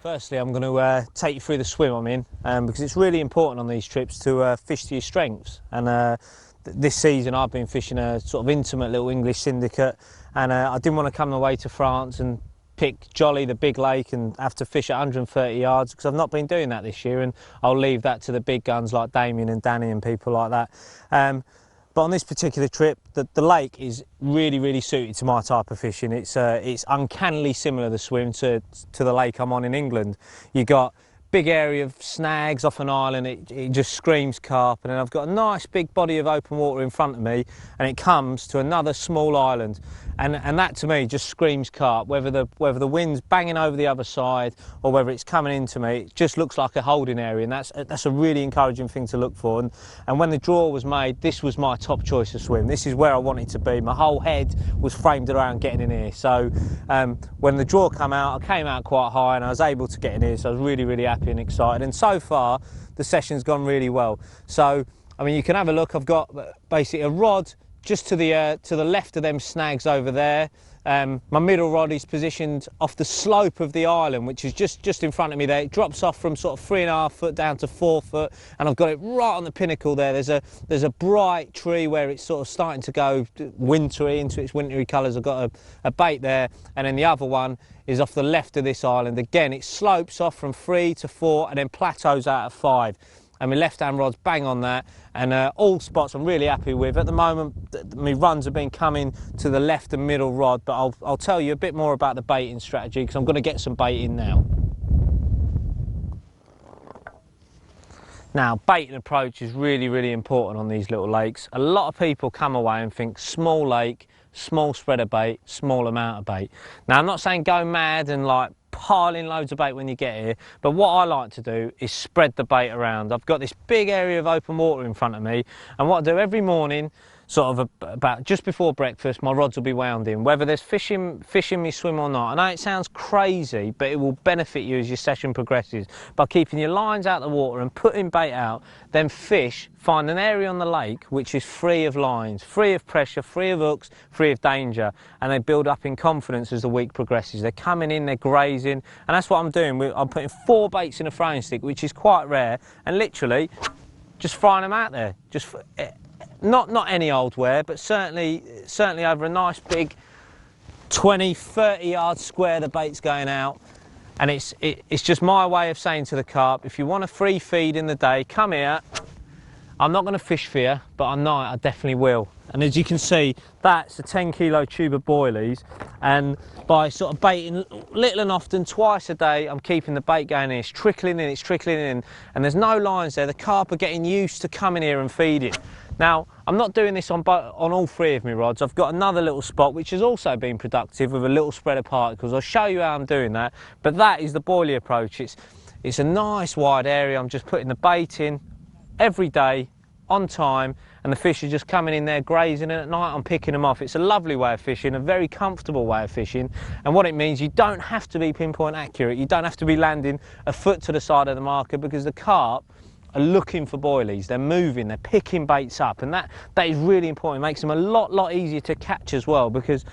Firstly, I'm going to take you through the swim I'm in because it's really important on these trips to fish to your strengths. And this season I've been fishing a sort of intimate little English syndicate, and I didn't want to come away to France and pick Jolly, the big lake, and have to fish at 130 yards because I've not been doing that this year, and I'll leave that to the big guns like Damien and Danny and people like that. But on this particular trip, the lake is really suited to my type of fishing. It's uncannily similar, the swim, to the lake I'm on in England. You got big area of snags off an island, it just screams carp, and then I've got a nice big body of open water in front of me, and it comes to another small island, and that to me just screams carp. Whether the wind's banging over the other side or whether it's coming into me, it just looks like a holding area, and that's a really encouraging thing to look for. And when the draw was made, this was my top choice of swim. This is where I wanted to be. My whole head was framed around getting in here. So when the draw came out, I came out quite high and I was able to get in here, so I was really happy and excited. And so far the session's gone really well. So I mean, you can have a look. I've got basically a rod just to the left of them snags over there. My middle rod is positioned off the slope of the island, which is just in front of me there. It drops off from sort of 3.5 foot down to 4 foot, and I've got it right on the pinnacle there. There's a bright tree where it's sort of starting to go wintry into its wintry colours. I've got a bait there, and then the other one is off the left of this island. Again, it slopes off from 3 to 4 and then plateaus out at 5. And my left-hand rod's bang on that, and all spots I'm really happy with. At the moment, my runs have been coming to the left and middle rod, but I'll tell you a bit more about the baiting strategy because I'm going to get some bait in now. Now, baiting approach is really important on these little lakes. A lot of people come away and think small lake, small spreader bait, small amount of bait. Now, I'm not saying go mad and like piling loads of bait when you get here, but what I like to do is spread the bait around. I've got this big area of open water in front of me, and what I do every morning, sort of about just before breakfast, my rods will be wound in, whether there's fish in me swim or not. I know it sounds crazy, but it will benefit you as your session progresses by keeping your lines out of the water and putting bait out. Then fish find an area on the lake which is free of lines, free of pressure, free of hooks, free of danger, and they build up in confidence as the week progresses. They're coming in, they're grazing, and that's what I'm doing. I'm putting 4 baits in a throwing stick, which is quite rare, and literally just frying them out there. Just not any old ware, but certainly over a nice big 20-30 yard square the bait's going out. And it's just my way of saying to the carp, if you want a free feed in the day, come here. I'm not going to fish for you, but at night I definitely will. And as you can see, that's a 10 kilo tube of boilies, and by sort of baiting little and often twice a day, I'm keeping the bait going in. It's trickling in, and there's no lines there. The carp are getting used to coming here and feeding. Now, I'm not doing this on all 3 of my rods. I've got another little spot which has also been productive with a little spread of particles. I'll show you how I'm doing that, but that is the boilie approach. It's a nice wide area. I'm just putting the bait in every day on time, and the fish are just coming in there grazing, and at night I'm picking them off. It's a lovely way of fishing, a very comfortable way of fishing, and what it means, you don't have to be pinpoint accurate. You don't have to be landing a foot to the side of the marker, because the carp are looking for boilies. They're moving, they're picking baits up, and that is really important. It makes them a lot easier to catch as well, because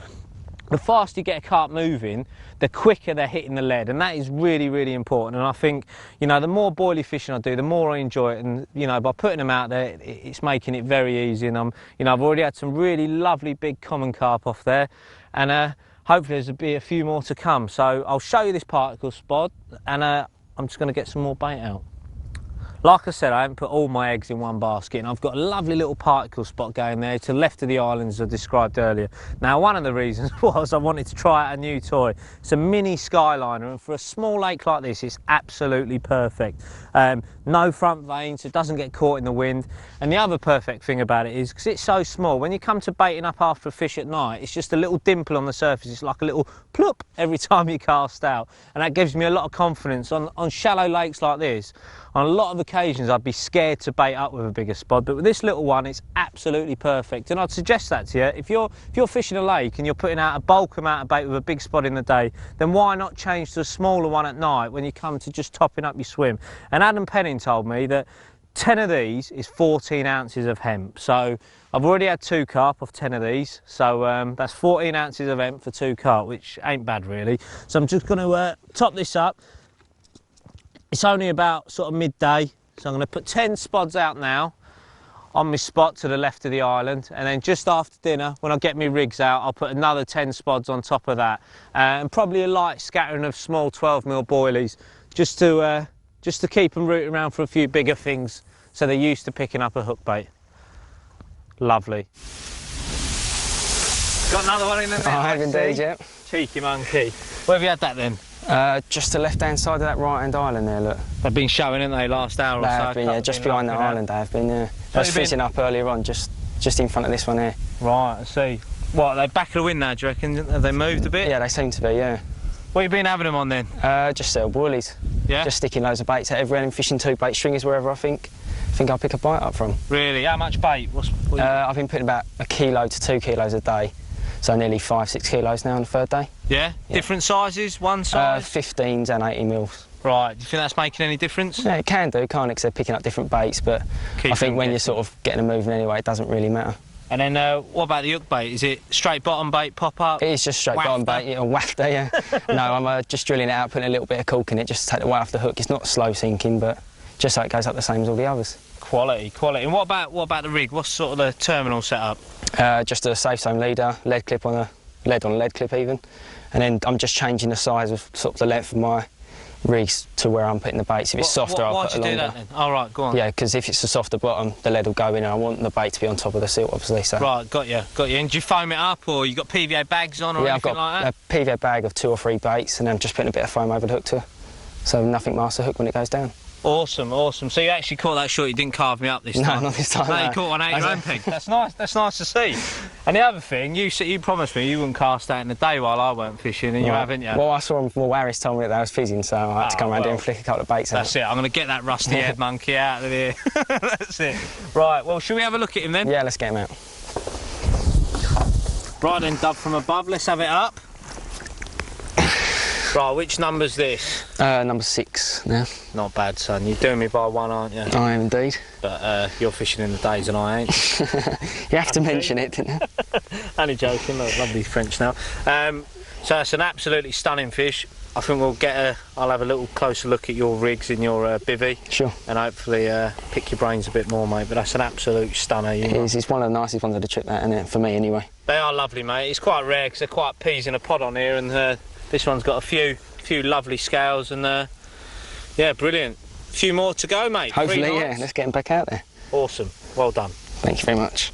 the faster you get a carp moving, the quicker they're hitting the lead, and that is really important. And I think, you know, the more boilie fishing I do, the more I enjoy it, and you know, by putting them out there, it's making it very easy. And you know, I've already had some really lovely big common carp off there, and hopefully there'll be a few more to come. So I'll show you this particle spot, and I'm just going to get some more bait out. Like I said, I haven't put all my eggs in one basket, and I've got a lovely little particle spot going there to the left of the islands I described earlier. Now, one of the reasons was I wanted to try out a new toy. It's a mini Skyliner, and for a small lake like this, it's absolutely perfect. No front vanes, it doesn't get caught in the wind. And the other perfect thing about it is, because it's so small, when you come to baiting up after a fish at night, it's just a little dimple on the surface. It's like a little plop every time you cast out. And that gives me a lot of confidence on shallow lakes like this. On a lot of occasions, I'd be scared to bait up with a bigger spot, but with this little one, it's absolutely perfect. And I'd suggest that to you. If you're fishing a lake and you're putting out a bulk amount of bait with a big spot in the day, then why not change to a smaller one at night when you come to just topping up your swim? And Adam Penning told me that 10 of these is 14 ounces of hemp. So I've already had 2 carp off 10 of these. So that's 14 ounces of hemp for 2 carp, which ain't bad really. So I'm just going to top this up. It's only about sort of midday, so I'm going to put 10 spods out now on my spot to the left of the island, and then just after dinner, when I get my rigs out, I'll put another 10 spods on top of that, and probably a light scattering of small 12mm boilies, just to keep them rooting around for a few bigger things, so they're used to picking up a hook bait. Lovely. Got another one in the net. I have indeed, yeah. Cheeky monkey. Where have you had that then? Just the left-hand side of that right-hand island there, look. They've been showing, haven't they, last hour or so? They have been, yeah, just behind the island they have been, yeah. I was fishing up earlier on, just in front of this one here. Right, I see. What, are they back of the wind now, do you reckon? Have they moved a bit? Yeah, they seem to be, yeah. What have you been having them on then? Just little boilies. Yeah? Just sticking loads of baits out everywhere and fishing 2 bait stringers wherever I think I'll pick a bite up from. Really? How much bait? I've been putting about 1 kilo to 2 kilos a day. So nearly 5-6 kilos now on the 3rd day. Yeah? Different sizes? One size? 15s and 80mm. Right. Do you think that's making any difference? Yeah, it can do, can't it? Because they're picking up different baits, but I think when you're sort of getting them moving anyway, it doesn't really matter. And then what about the hook bait? Is it straight bottom bait, pop up? It is just straight bottom bait, yeah, wafter, yeah. No, I'm just drilling it out, putting a little bit of cork in it, just to take the weight off the hook. It's not slow sinking, but just so it goes up the same as all the others. Quality, quality. And what about the rig? What's sort of the terminal setup? Just a safe zone leader, lead clip on a lead clip even, and then I'm just changing the size of sort of the length of my rigs to where I'm putting the baits. If it's softer, I'll put a longer. Why'd you do that then? Oh, right, go on. Yeah, because if it's a softer bottom, the lead will go in, and I want the bait to be on top of the silt, obviously. So. Right, got you. And do you foam it up, or you got PVA bags on, or anything like that? Yeah, I've got a PVA bag of 2 or 3 baits, and I'm just putting a bit of foam over the hook to, so nothing marks the hook when it goes down. Awesome, awesome. So you actually caught that short, you didn't carve me up this time? No, not this time. No, you caught one out your own peg. That's nice to see. And the other thing, you promised me you wouldn't cast out in the day while I weren't fishing, and you haven't, you? Well, I saw him, Harris told me that I was fishing, so I had to come around here and flick a couple of baits out. That's it, I'm going to get that rusty head monkey out of here. That's it. Right, well, should we have a look at him then? Yeah, let's get him out. Right then, dub from above, let's have it up. Right, which number's this? Number 6 now. Not bad, son. You're doing me by 1, aren't you? I am indeed. But you're fishing in the days and I ain't. You have to mention it, didn't you? Only joking. Look, lovely French now. So that's an absolutely stunning fish. I think I'll have a little closer look at your rigs in your bivvy. Sure. And hopefully pick your brains a bit more, mate. But that's an absolute stunner. It is. It's one of the nicest ones of the trip, that, isn't it? For me, anyway. They are lovely, mate. It's quite rare because they're quite peas in a pod on here, and this one's got a few lovely scales, and yeah, brilliant. A few more to go, mate. Hopefully, yeah. Let's get them back out there. Awesome. Well done. Thank you very much.